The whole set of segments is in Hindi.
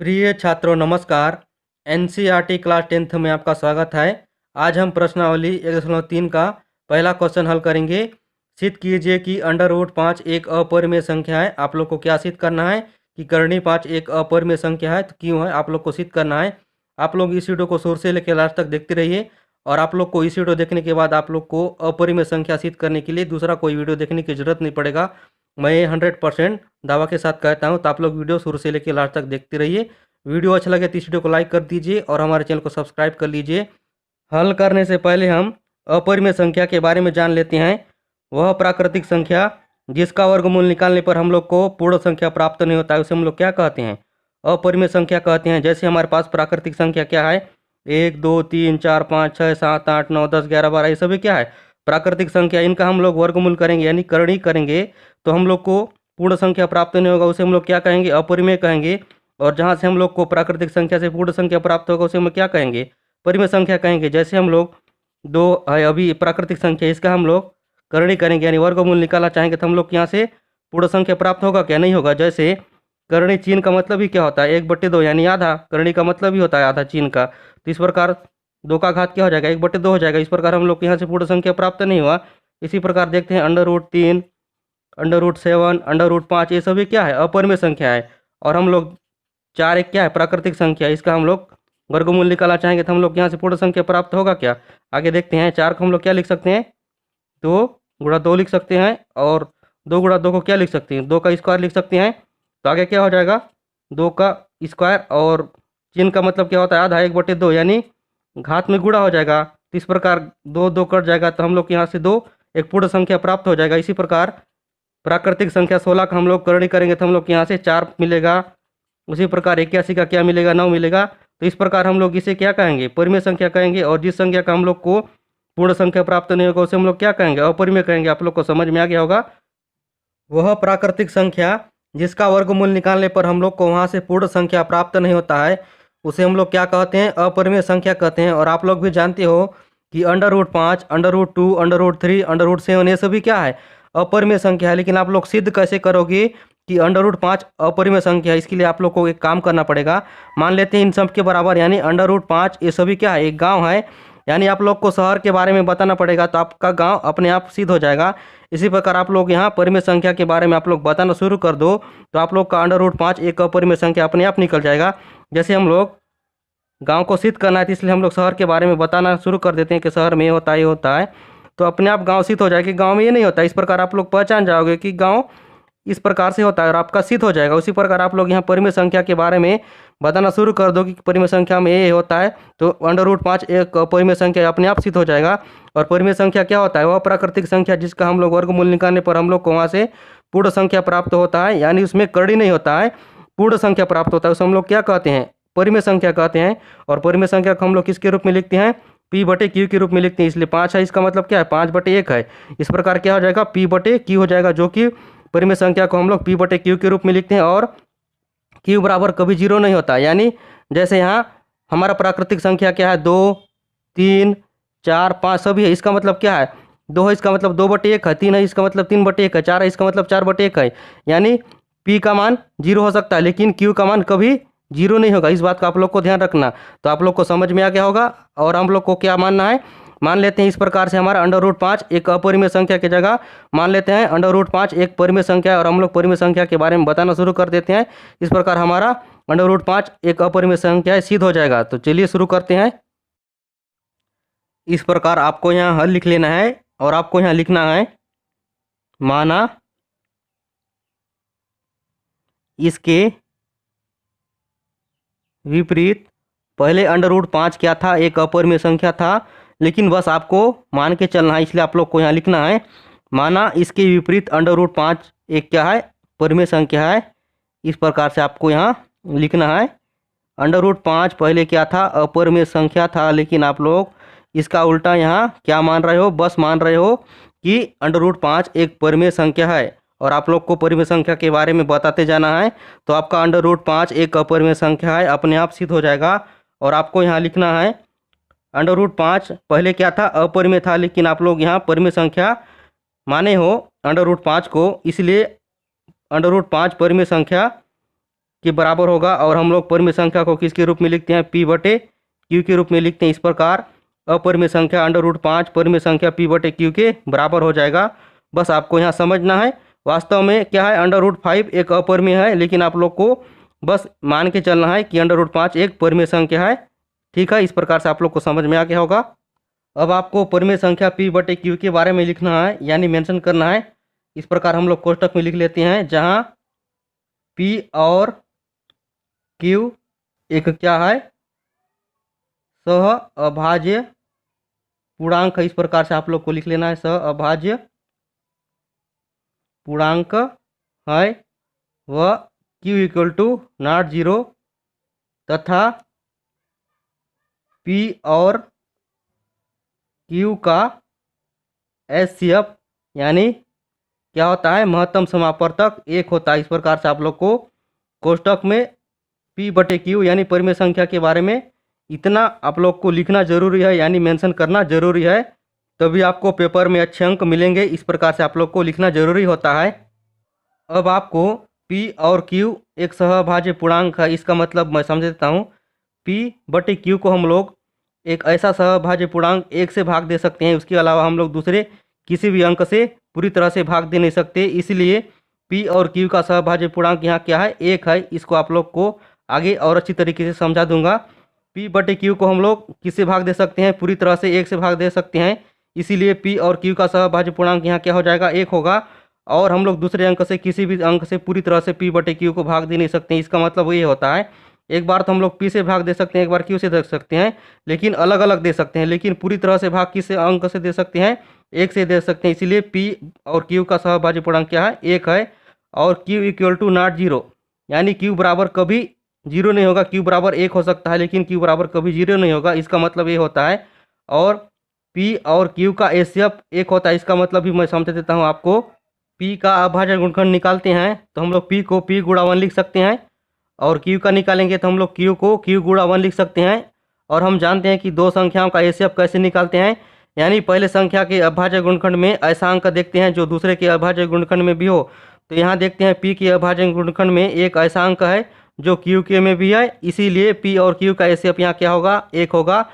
प्रिय छात्रों नमस्कार। एनसीईआरटी क्लास 10th में आपका स्वागत है। आज हम प्रश्नावली 1.3 का पहला क्वेश्चन हल करेंगे। सिद्ध कीजिए कि अंडर रूट 5 एक अपरिमेय संख्या है। आप लोग को क्या सिद्ध करना है कि करणी 5 एक अपरिमेय संख्या है, तो क्यों है आप लोग को सिद्ध करना है। आप लोग इस वीडियो को शुरू से लेकर लास्ट तक देखते रहिए और आप लोग को इस वीडियो देखने के बाद आप लोग को अपरिमेय संख्या सिद्ध करने के लिए दूसरा कोई वीडियो देखने की जरूरत नहीं पड़ेगा। मैं 100% दावा के साथ कहता हूं, तो आप लोग वीडियो शुरू से लेकर लास्ट तक देखते रहिए। वीडियो अच्छा लगे तो इस वीडियो को लाइक कर दीजिए और हमारे चैनल को सब्सक्राइब कर लीजिए। हल करने से पहले हम अपरिमेय संख्या के बारे में जान लेते हैं। वह प्राकृतिक संख्या जिसका वर्गमूल निकालने पर हम लोग को पूर्ण संख्या प्राप्त नहीं होता है उसे हम लोग क्या कहते हैं, अपरिमेय संख्या कहते हैं। जैसे हमारे पास प्राकृतिक संख्या क्या है, 1 2 3 4 5 6 7 8 9 10 11 12, ये सभी क्या है प्राकृतिक संख्या। इनका हम लोग वर्गमूल करेंगे यानी करणी करेंगे तो हम लोग को पूर्ण संख्या प्राप्त नहीं होगा, उसे हम लोग क्या कहेंगे, अपरिमेय कहेंगे। और जहाँ से हम लोग को प्राकृतिक संख्या से पूर्ण संख्या प्राप्त होगा उसे हम क्या कहेंगे, परिमेय संख्या कहेंगे। जैसे हम लोग दो है अभी प्राकृतिक संख्या, इसका हम लोग करणी करेंगे यानी वर्गमूल निकालना चाहेंगे तो हम लोग यहाँ से पूर्ण संख्या प्राप्त होगा क्या, नहीं होगा। जैसे करणी चिन्ह का मतलब ही क्या होता है, 1/2 यानी आधा। करणी का मतलब ही होता है आधा चिन्ह का, तो इस प्रकार 2 का घात क्या हो जाएगा, 1/2 हो जाएगा। इस प्रकार हम लोग को यहाँ से पूर्ण संख्या प्राप्त नहीं हुआ। इसी प्रकार देखते हैं under root 3, under root 7, under root 5, ये सभी क्या है, अपरिमेय संख्या है। और हम लोग 4 एक क्या है, प्राकृतिक संख्या, इसका हम लोग वर्गमूल निकालना चाहेंगे तो हम लोग यहाँ से पूर्ण संख्या प्राप्त होगा क्या। आगे देखते हैं, 4 को हम लोग क्या लिख सकते हैं, 2 × 2 लिख सकते हैं। और 2 × 2 को क्या लिख सकते हैं, 2 का स्क्वायर लिख सकते हैं। तो आगे क्या हो जाएगा, 2 का स्क्वायर, और चिन्ह का मतलब क्या होता है आधा, 1/2 यानी घात में गुणा हो जाएगा। तो इस प्रकार 2 2 कट जाएगा तो हम लोग यहाँ से 2 एक पूर्ण संख्या प्राप्त हो जाएगा। इसी प्रकार प्राकृतिक संख्या 16 का हम लोग करणी करेंगे तो हम लोग यहाँ से 4 मिलेगा। उसी प्रकार 81 का क्या मिलेगा, 9 मिलेगा। तो इस प्रकार हम लोग इसे क्या कहेंगे, परिमेय संख्या कहेंगे। और जिस संख्या का हम लोग को पूर्ण संख्या प्राप्त नहीं होगा उसे हम लोग क्या कहेंगे, अपरिमेय कहेंगे। आप लोग को समझ में आ गया होगा। वह प्राकृतिक संख्या जिसका वर्गमूल निकालने पर हम लोग को वहाँ से पूर्ण संख्या प्राप्त नहीं होता है उसे हम लोग क्या कहते हैं, अपरिमेय संख्या कहते हैं। और आप लोग भी जानते हो कि under root 5, under root 2, under root 3, under root 7, ये सभी क्या है, अपरिमेय संख्या है। लेकिन आप लोग सिद्ध कैसे करोगे कि अंडर रूट 5 अपरिमेय संख्या है, इसके लिए आप लोग को एक काम करना पड़ेगा। मान लेते हैं इन सब के बराबर यानी अंडर रूट 5 ये सभी क्या है, एक गाँव है। यानी आप लोग को शहर के बारे में बताना पड़ेगा तो आपका गांव अपने आप सिद्ध हो जाएगा। इसी प्रकार आप लोग यहाँ परिमेय संख्या के बारे में आप लोग बताना शुरू कर दो तो आप लोग का अंडर रूट 5 एक अपरिमेय संख्या अपने आप निकल जाएगा। जैसे हम लोग गांव को सिद्ध करना है तो इसलिए हम लोग शहर के बारे में बताना शुरू कर देते हैं कि शहर में ये होता है, ये होता है, तो अपने आप गाँव सिद्ध हो जाएगा कि गाँव में ये नहीं होता। इस प्रकार आप लोग पहचान जाओगे कि गाँव इस प्रकार से होता है और आपका सिद्ध हो जाएगा। उसी प्रकार आप लोग यहाँ परिमेय संख्या के बारे में बताना शुरू कर दो कि परिमेय संख्या में ये होता है तो अंडर रूट 5 एक परिमेय संख्या अपने आप सिद्ध हो जाएगा। और परिमेय संख्या क्या होता है, वह प्राकृतिक संख्या जिसका हम लोग वर्गमूल निकालने पर हम लोग को वहाँ से पूर्ण संख्या प्राप्त होता है, यानी उसमें करणी नहीं होता है, पूर्ण संख्या प्राप्त होता है। उसे हम लोग क्या कहते हैं, परिमेय संख्या कहते हैं। और परिमेय संख्या को हम लोग किसके रूप में लिखते हैं, P/Q के रूप में लिखते हैं। इसलिए 5 है, इसका मतलब क्या है, 5/1 है। इस प्रकार क्या हो जाएगा, P/Q हो जाएगा, जो कि परिमेय संख्या को हम लोग P/Q के रूप में लिखते हैं। और Q बराबर कभी 0 नहीं होता। यानी जैसे यहाँ हमारा प्राकृतिक संख्या क्या है, 2 3 4 5 सभी है, इसका मतलब क्या है, 2 है इसका मतलब 2/1 है, 3 है इसका मतलब 3/1 है, 4 है इसका मतलब 4/1 है। यानी P का मान 0 हो सकता है लेकिन Q का मान कभी 0 नहीं होगा। इस बात का आप लोग को ध्यान रखना। तो आप लोग को समझ में आ गया होगा। और हम लोग को क्या मानना है, मान लेते हैं इस प्रकार से हमारा अंडर रूट 5 एक अपरिमेय संख्या की जगह मान लेते हैं अंडर रूट 5 एक परिमेय संख्या है। और हम लोग परिमेय संख्या के बारे में बताना शुरू कर देते हैं। इस प्रकार हमारा अंडर रूट 5 एक अपरिमेय संख्या सिद्ध हो जाएगा। तो चलिए शुरू करते हैं। इस प्रकार आपको यहाँ हल लिख लेना है और आपको यहाँ लिखना है, माना इसके विपरीत, पहले अंडर रूट 5 क्या था, एक अपरिमेय संख्या था, लेकिन बस आपको मान के चलना है, इसलिए आप लोग को यहाँ लिखना है, माना इसके विपरीत अंडर रूट 5 एक क्या है, परिमेय संख्या है। इस प्रकार से आपको यहाँ लिखना है। अंडर रूट 5 पहले क्या था, अपरिमेय संख्या था, लेकिन आप लोग इसका उल्टा यहाँ क्या मान रहे हो, बस मान रहे हो कि अंडर रूट 5 एक परिमेय संख्या है। और आप लोग को परिमेय संख्या के बारे में बताते जाना है तो आपका अंडर रूट 5 एक अपरिमेय संख्या है अपने आप सिद्ध हो जाएगा। और आपको यहाँ लिखना है, अंडर रूट 5 पहले क्या था, अपरिमेय था, लेकिन आप लोग यहाँ परिमेय संख्या माने हो अंडर रूट 5 को, इसलिए अंडर रूट 5 परिमेय संख्या के बराबर होगा। और हम लोग परिमेय संख्या को किसके रूप में लिखते हैं, P बटे Q के रूप में लिखते हैं। इस प्रकार अपरिमेय संख्या √5 परिमेय संख्या P बटे Q के बराबर हो जाएगा। बस आपको यहाँ समझना है। वास्तव में क्या है, √5 एक अपरिमेय है, लेकिन आप लोग को बस मान के चलना है कि √5 एक परिमेय संख्या है। ठीक है, इस प्रकार से आप लोग को समझ में आ गया होगा। अब आपको परिमेय संख्या P बटे Q के बारे में लिखना है, यानी मेंशन करना है। इस प्रकार हम लोग कोष्टक में लिख लेते हैं, जहाँ P और Q एक क्या है, सह अभाज्य पूर्णांक है। इस प्रकार से आप लोग को लिख लेना है, सह अभाज्य पूर्णांक है व Q equal to not zero तथा P और Q का HCF यानी क्या होता है, महत्तम समापवर्तक 1 होता है। इस प्रकार से आप लोग को कोष्टक में P बटे Q यानी परिमेय संख्या के बारे में इतना आप लोग को लिखना जरूरी है, यानी मेंशन करना जरूरी है, तभी आपको पेपर में अच्छे अंक मिलेंगे। इस प्रकार से आप लोग को लिखना जरूरी होता है। अब आपको P और Q एक सहअभाज्य पूर्णांक है, इसका मतलब मैं समझ देता हूँ। P बटे Q को हम लोग एक ऐसा सहअभाज्य पूर्णांक 1 से भाग दे सकते हैं, उसके अलावा हम लोग दूसरे किसी भी अंक से पूरी तरह से भाग दे नहीं सकते। इसलिए P और Q का सहअभाज्य पूर्णांक यहाँ क्या है, 1 है। इसको आप लोग को आगे और अच्छी तरीके से समझा दूंगा। P बटे Q को हम लोग किससे भाग दे सकते हैं, पूरी तरह से 1 से भाग दे सकते हैं। इसीलिए P और Q का सहअभाज्य पूर्णांक यहाँ क्या हो जाएगा, 1 होगा। और हम लोग दूसरे अंक से किसी भी अंक से पूरी तरह से P बटे Q को भाग दे नहीं सकते हैं। इसका मतलब ये होता है, एक बार तो हम लोग P से भाग दे सकते हैं, एक बार Q से दे सकते हैं, लेकिन अलग अलग दे सकते हैं। लेकिन पूरी तरह से भाग किस अंक से दे सकते हैं, 1 से दे सकते हैं। इसीलिए P और Q का सहअभाज्य पूर्णांक क्या है, 1 है। और Q equal to not zero, यानी Q बराबर कभी 0 नहीं होगा। Q बराबर 1 हो सकता है, लेकिन Q बराबर कभी 0 नहीं होगा। इसका मतलब ये होता है। और P और Q का HCF 1 होता है, इसका मतलब भी मैं समझ देता हूँ आपको। P का अभाज्य गुणनखंड निकालते हैं तो हम लोग P को P गुणा 1 लिख सकते हैं, और Q का निकालेंगे तो हम लोग Q को Q गुणा 1 लिख सकते हैं। और हम जानते हैं कि दो संख्याओं का HCF कैसे निकालते हैं, यानी पहले संख्या के अभाज्य गुणनखंड में ऐसा अंक देखते हैं जो दूसरे के अभाज्य गुणनखंड में भी हो। तो यहाँ देखते हैं P के अभाज्य गुणनखंड में एक ऐसा अंक है जो Q के में भी है, इसीलिए P और Q का HCF यहाँ क्या होगा, 1 होगा।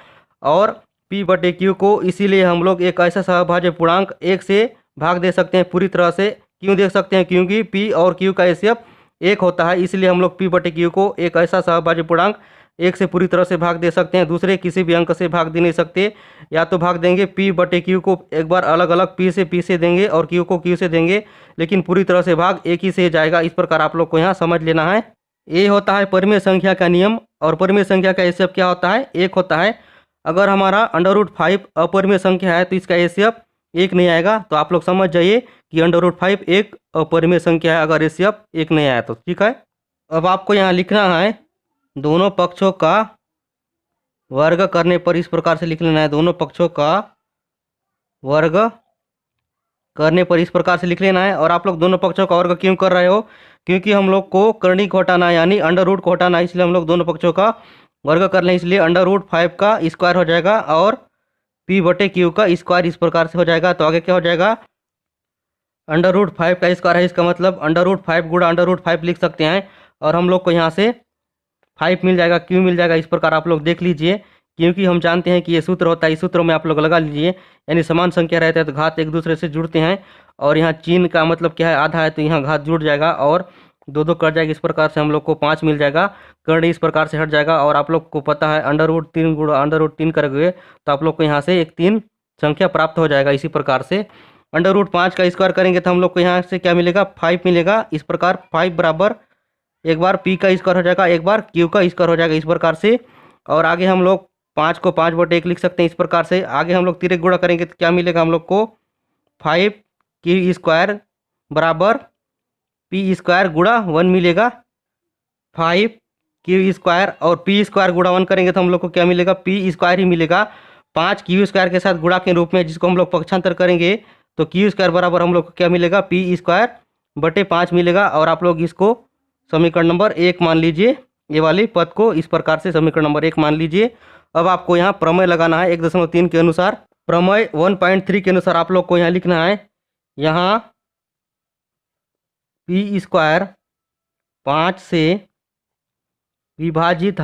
और P बटे Q को इसीलिए हम लोग एक ऐसा सहअभाज्य पूर्णांक 1 से भाग दे सकते हैं पूरी तरह से। क्यों दे सकते हैं, क्योंकि P और Q का HCF 1 होता है, इसलिए हम लोग P बटे Q को एक ऐसा सहअभाज्य पूर्णांक 1 से पूरी तरह से भाग दे सकते हैं। दूसरे किसी भी अंक से भाग दे नहीं सकते। या तो भाग देंगे P बटे Q को एक बार अलग अलग P से देंगे और Q को Q से देंगे, लेकिन पूरी तरह से भाग एक ही से जाएगा। इस प्रकार आप लोग को यहाँ समझ लेना है। ये होता है परिमेय संख्या का नियम। और परिमेय संख्या का HCF क्या होता है, 1 होता है। अगर हमारा √5 अपरिमेय संख्या है तो इसका HCF 1 नहीं आएगा। तो आप लोग समझ जाइए कि √5 एक अपरिमेय संख्या है अगर HCF 1 नहीं आया तो। ठीक है, अब आपको यहाँ लिखना है दोनों पक्षों का वर्ग करने पर इस प्रकार से लिख लेना है। दोनों पक्षों का वर्ग करने पर इस प्रकार से लिख लेना है। और आप लोग दोनों पक्षों का वर्ग क्यों कर रहे हो, क्योंकि हम लोग को करनी को हटाना है, यानी अंडर को हटाना है, इसलिए हम लोग दोनों पक्षों का वर्ग कर लें। इसलिए √5 का स्क्वायर हो जाएगा और P बटे Q का स्क्वायर इस प्रकार से हो जाएगा। तो आगे क्या हो जाएगा, √5 का स्क्वायर है, इसका मतलब √5 गुणा √5 लिख सकते हैं। और हम लोग को यहाँ से 5 मिल जाएगा, Q मिल जाएगा। इस प्रकार आप लोग देख लीजिए, क्योंकि हम जानते हैं कि ये सूत्र होता है, इस सूत्र में आप लोग लगा लीजिए। यानी समान संख्या रहता है तो घात एक दूसरे से जुड़ते हैं। और यहाँ चिन्ह का मतलब क्या है, आधा है तो यहाँ घात जुड़ जाएगा और 2 कट जाएगा। इस प्रकार से हम लोग को 5 मिल जाएगा। कर्ण इस प्रकार से हट जाएगा। और आप लोग को पता है √3 गुणा √3 करोगे तो आप लोग को यहाँ से एक 3 संख्या प्राप्त हो जाएगा। इसी प्रकार से √5 का स्क्वायर करेंगे तो हम लोग को यहाँ से क्या मिलेगा, 5 मिलेगा। इस प्रकार 5 बराबर एक बार P का स्क्वायर हो जाएगा, एक बार Q का स्क्वायर हो जाएगा, इस प्रकार से। और आगे हम लोग 5 को 5 बटे 1 लिख सकते हैं, इस प्रकार से। आगे हम लोग तिरक गुणा करेंगे तो क्या मिलेगा, हम लोग को 5Q स्क्वायर बराबर P स्क्वायर गुणा 1 मिलेगा। 5Q स्क्वायर और P स्क्वायर गुणा 1 करेंगे तो हम लोग को क्या मिलेगा, P स्क्वायर ही मिलेगा। 5Q स्क्वायर के साथ गुणा के रूप में जिसको हम लोग पक्षांतर करेंगे तो Q स्क्वायर बराबर हम लोग को क्या मिलेगा, P स्क्वायर बटे 5 मिलेगा। और आप लोग इसको समीकरण नंबर 1 मान लीजिए, ये वाली पद को इस प्रकार से समीकरण नंबर 1 मान लीजिए। अब आपको यहाँ प्रमेय लगाना है 1.3 के अनुसार। प्रमेय 1.3 के अनुसार आप लोग को यहाँ लिखना है, यहाँ P स्क्वायर 5 से विभाजित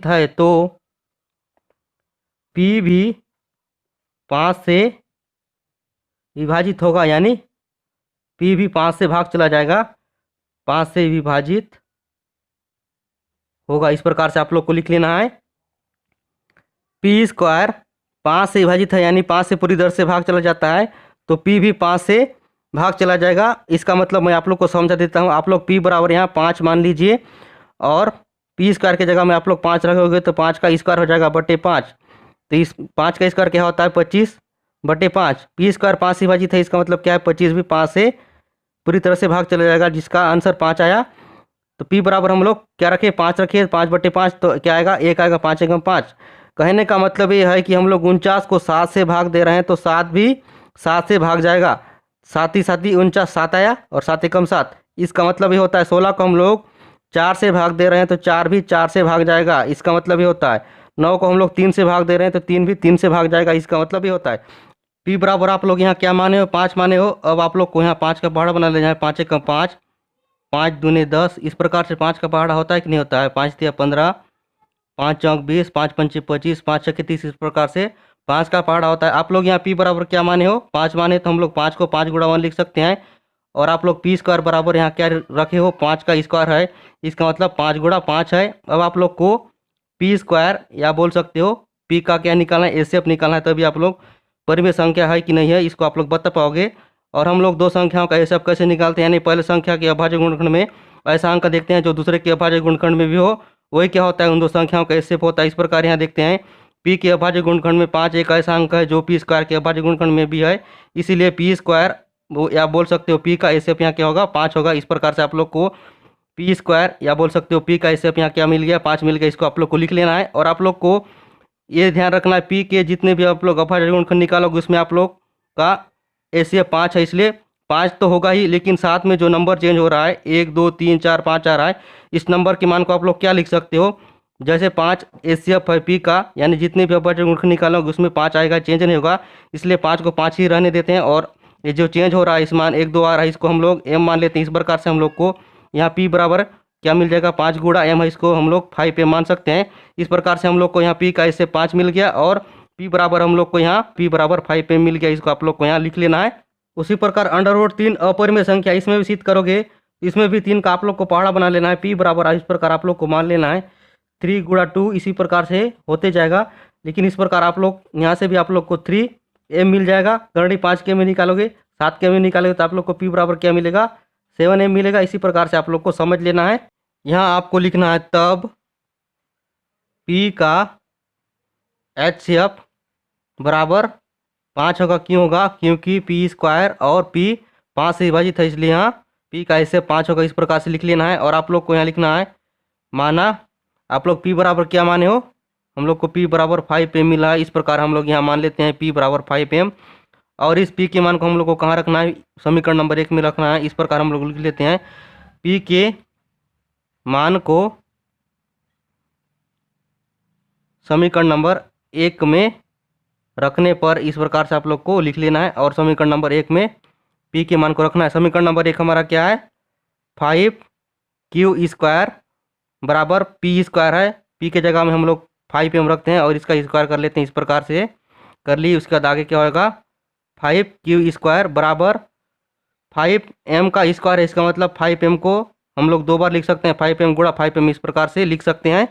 है तो P भी 5 से विभाजित होगा, यानी P भी 5 से भाग चला जाएगा, 5 से विभाजित होगा। इस प्रकार से आप लोग को लिख लेना है। P स्क्वायर 5 से विभाजित है, यानी 5 से पूरी दर से भाग चला जाता है, तो P भी 5 से भाग चला जाएगा। इसका मतलब मैं आप लोग को समझा देता हूँ। आप लोग P बराबर यहाँ 5 मान लीजिए, और P स्क्वायर की जगह में आप लोग 5 रखोगे तो 5 का स्क्वायर हो जाएगा बटे 5। तो इस 5 का स्क्वायर क्या होता है, 25 बटे 5। P स्क्वायर 5 से विभाजित है, इसका मतलब क्या है, 25 भी 5 से पूरी तरह से भाग चला जाएगा, जिसका आंसर 5 आया। तो P बराबर हम लोग क्या रखे, 5 रखे, 5 बटे 5, तो क्या आएगा, 1 आएगा, 5 एकम 5। कहने का मतलब ये है कि हम लोग 49 को 7 से भाग दे रहे हैं, तो 7 भी 7 से भाग जाएगा। साथ ही 49 7 आया, और 7 एकम 7। इसका मतलब ये होता है 16 को हम लोग 4 से भाग दे रहे हैं, तो 4 भी 4 से भाग जाएगा। इसका मतलब ये होता है 9 को हम लोग 3 से भाग दे रहे हैं, तो 3 भी 3 से भाग जाएगा। इसका मतलब ये होता है P बराबर आप लोग यहाँ क्या माने हो, 5 माने हो। अब आप लोग को यहाँ 5 का पहाड़ा बना लेना है। 5 एकम 5, 5 दूने 10। इस प्रकार से 5 का पहाड़ा होता है कि नहीं होता है। 5 तिया 15, 5 चौक 20, 5 पंचे 25, 5 छक्के 30। इस प्रकार से 5 का पहाड़ा होता है। आप लोग यहाँ P बराबर क्या माने हो, 5 माने, तो हम लोग 5 को 5 गुणा 1 लिख सकते हैं। और आप लोग P स्क्वायर बराबर यहाँ क्या रखे हो, 5 का स्क्वायर है, इसका मतलब 5 गुणा 5 है। अब आप लोग को P स्क्वायर या बोल सकते हो P का क्या निकालना है, एसएफ निकालना है। तभी आप लोग परिमेय संख्या है कि नहीं है, इसको आप लोग बता पाओगे। और हम लोग दो संख्याओं का एसएफ कैसे निकालते हैं, यानी पहले संख्या के अभाज्य गुणनखंड में ऐसा अंक देखते हैं जो दूसरे के अभाज्य गुणनखंड में भी हो, वही क्या होता है, उन दो संख्याओं का एसएफ होता है। इस प्रकार यहाँ देखते हैं P के अभाज्य गुणनखंड में 5 एक ऐसा अंक है जो P स्क्वायर के अभाज्य गुणनखंड में भी है, इसीलिए P स्क्वायर वो या बोल सकते हो P का एसएफ यहाँ क्या होगा, 5 होगा। इस प्रकार से आप लोग को P स्क्वायर या बोल सकते हो P का एसएफ यहाँ क्या मिल गया, 5 मिल गया। इसको आप लोग को लिख लेना है। और आप लोग को ये ध्यान रखना है P के जितने भी आप लोग अभाज्य गुणनखंड निकालोगे उसमें आप लोग का एसएफ 5 है, इसलिए 5 तो होगा ही, लेकिन साथ में जो नंबर चेंज हो रहा है 1 2 3 4 5 आ रहा है, इस नंबर के मान को आप लोग क्या लिख सकते हो, जैसे 5 एसएफ है P का, यानी जितने भी अभाज्य गुणनखंड निकालोगे उसमें 5 आएगा, चेंज नहीं होगा, इसलिए 5 को 5 ही रहने देते हैं। और ये जो चेंज हो रहा है इस मान 1 2 आ रहा है, इसको हम लोग m मान लेते हैं। इस प्रकार से हम लोग को यहाँ P बराबर क्या मिल जाएगा, 5 गुणा m है, इसको हम लोग 5m मान सकते हैं। इस प्रकार से हम लोग को यहाँ P का इससे 5 मिल गया, और P बराबर हम लोग को यहाँ P बराबर 5m मिल गया। इसको आप लोग को यहाँ लिख लेना है। उसी प्रकार √3 अपरिमेय संख्या, इसमें भी सिद्ध करोगे, इसमें भी 3 का आप लोग को पहाड़ा बना लेना है। P बराबर इस प्रकार आप लोग को मान लेना है 3 गुणा 2, इसी प्रकार से होते जाएगा। लेकिन इस प्रकार आप लोग यहाँ से भी आप लोग को 3m मिल जाएगा। करनी 5 के में निकालोगे, 7 के में निकालोगे, तो आप लोग को P बराबर क्या मिलेगा, 7m मिलेगा। इसी प्रकार से आप लोग को समझ लेना है। यहाँ आपको लिखना है तब P का HCF बराबर 5 होगा। क्यों होगा, क्योंकि P स्क्वायर और P 5 से विभाजित है, इसलिए यहाँ P का HCF 5 होगा। इस प्रकार से लिख लेना है। और आप लोग को यहाँ लिखना है माना, आप लोग P बराबर क्या माने हो, हम लोग को P बराबर 5m मिला है। इस प्रकार हम लोग यहाँ मान लेते हैं P बराबर 5m। और इस P के मान को हम लोग को कहाँ रखना है, समीकरण नंबर 1 में रखना है। इस प्रकार हम लोग लिख लेते हैं P के मान को समीकरण नंबर 1 में रखने पर इस प्रकार से आप लोग को लिख लेना है। और समीकरण नंबर 1 में P के मान को रखना है। समीकरण नंबर 1 हमारा क्या है, 5q स्क्वायर बराबर P स्क्वायर है। P के जगह में हम लोग 5m रखते हैं और इसका स्क्वायर कर लेते हैं। इस प्रकार से कर ली, उसके बाद आगे क्या होगा, 5q स्क्वायर बराबर 5m का स्क्वायर है, इसका मतलब 5m को हम लोग 2 बार लिख सकते हैं, 5m गुणा 5m इस प्रकार से लिख सकते हैं।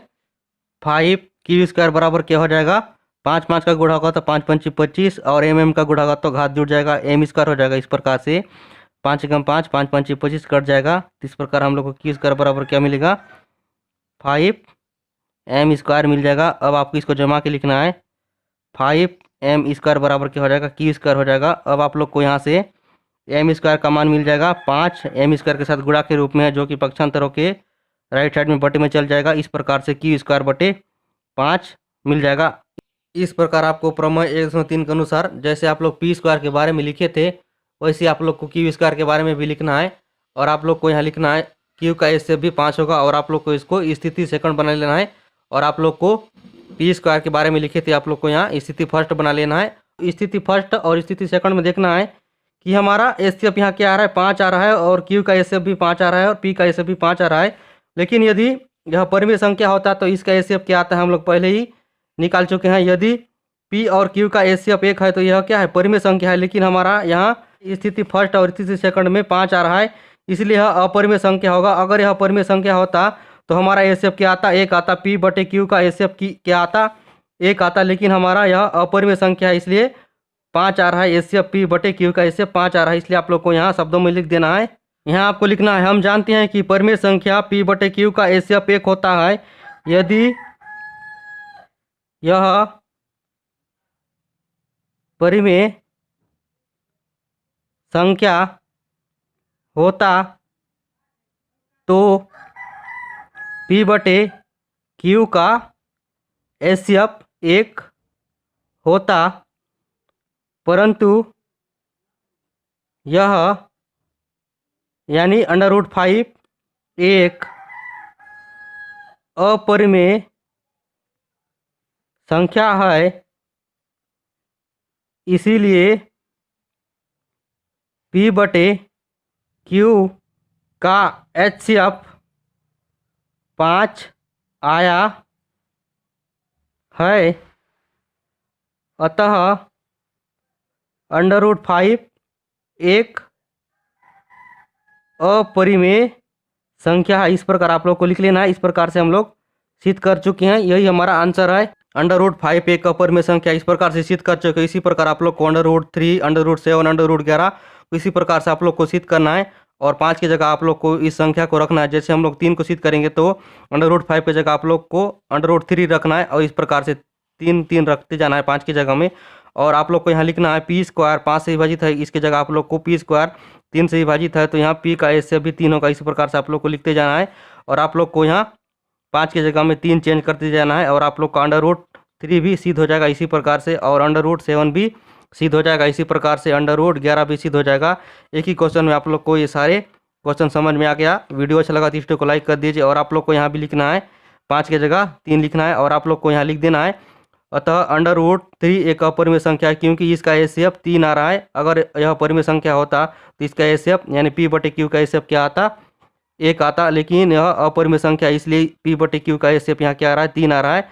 5q स्क्वायर बराबर क्या हो जाएगा, 5 5 का गुणा होगा तो 5 पंचे 25, और mm का गुणा होगा तो घात जुड़ जाएगा, m स्क्वायर हो जाएगा। इस प्रकार से 5 एकम 5, 5 पंचे 25 कट जाएगा। इस प्रकार हम लोग को q स्क्वायर बराबर क्या मिलेगा, 5m स्क्वायर मिल जाएगा। अब आपको इसको जमा के लिखना है, 5m स्क्वायर बराबर क्या हो जाएगा, q स्क्वायर हो जाएगा। अब आप लोग को यहाँ से m स्क्वायर का मान मिल जाएगा 5 m स्क्वायर के साथ गुणा के रूप में है, जो कि पक्षांतरों के राइट साइड में बटे में चल जाएगा। इस प्रकार से q स्क्वायर बटे 5 मिल जाएगा। इस प्रकार आपको प्रमेय 1.3 के अनुसार जैसे आप लोग P स्क्वायर के बारे में लिखे थे, वैसे आप लोग को q स्क्वायर के बारे में भी लिखना है। और आप लोग को यहाँ लिखना है q का एसएफ भी 5 होगा, और आप लोग को इसको स्थिति सेकंड बना लेना है। और आप लोग को P स्क्वायर के बारे में लिखे थे, आप लोग को यहाँ स्थिति फर्स्ट बना लेना है। स्थिति फर्स्ट और स्थिति सेकंड में देखना है कि हमारा एचसीएफ यहाँ क्या आ रहा है, 5 आ रहा है, और क्यू का एचसीएफ भी 5 आ रहा है, और पी का एचसीएफ भी 5 आ रहा है। लेकिन यदि यह परिमेय संख्या होता तो इसका एचसीएफ क्या आता है हम लोग पहले ही निकाल चुके हैं। यदि पी और क्यू का एचसीएफ 1 है तो यह क्या है, परिमेय संख्या है। लेकिन हमारा यहाँ स्थिति फर्स्ट और स्थिति सेकंड में 5 आ रहा है, इसलिए यह अपरिमेय संख्या होगा। अगर यह परिमेय संख्या होता तो हमारा एचसीएफ क्या आता, 1 आता। पी बटे क्यू का एचसीएफ क्या आता, 1 आता। लेकिन हमारा यह अपरिमेय संख्या है, इसलिए 5 आ रहा है। एचसीएफ पी बटे क्यू का एचसीएफ 5 आ रहा है, इसलिए आप लोग को यहाँ शब्दों में लिख देना है। यहाँ आपको लिखना है, हम जानते हैं कि परिमेय संख्या पी बटे क्यू का एचसीएफ 1 होता है यदि यह परिमेय संख्या होता तो पी बटे क्यू का एचसीएफ 1 होता, परंतु यह यानी √5 एक अपरिमेय संख्या है, इसीलिए पी बटे क्यू का एचसीएफ 5 आया है। अतः √5 एक अपरिमेय संख्या है। इस प्रकार आप लोग को लिख लेना है। इस प्रकार से हम लोग सिद्ध कर चुके हैं, यही हमारा आंसर है। √5 एक अपरिमेय संख्या इस प्रकार से सिद्ध कर चुके हैं। इसी प्रकार आप लोग को √3, √7, √11 इसी प्रकार से आप लोग को सिद्ध करना है। और 5 की जगह आप लोग को इस संख्या को रखना है। जैसे हम लोग 3 को सिद्ध करेंगे तो √5 की जगह आप लोग को √3 रखना है, और इस प्रकार से 3 रखते जाना है 5 की जगह में। और आप लोग को यहाँ लिखना है पी स्क्वायर 5 से विभाजित है, इसकी जगह आप लोग को पी स्क्वायर 3 से विभाजित है, तो यहाँ पी का एचसीएफ भी 3 होगा। इसी प्रकार से आप लोग को लिखते जाना है। और आप लोग को यहाँ 5 की जगह में 3 चेंज करते जाना है, और आप लोग का √3 भी सिद्ध हो जाएगा इसी प्रकार से, और √7 भी सिद्ध हो जाएगा इसी प्रकार से, √11 भी सिद्ध हो जाएगा। एक ही क्वेश्चन में आप लोग को ये सारे क्वेश्चन समझ में आ गया। वीडियो अच्छा लगा तो इस वीडियो को लाइक कर दीजिए। और आप लोग को यहाँ भी लिखना है 5 की जगह 3 लिखना है, और आप लोग को यहाँ लिख देना है। अतः √3 एक अपरिमेय संख्या है, क्योंकि इसका एचसीएफ 3 आ रहा है। अगर यह परिमेय संख्या होता तो इसका एचसीएफ यानी पी बटे क्यू का एचसीएफ क्या आता, 1 आता। लेकिन यह अपरिमेय संख्या, इसलिए पी बटे क्यू का एचसीएफ यहाँ क्या आ रहा है, 3 आ रहा है।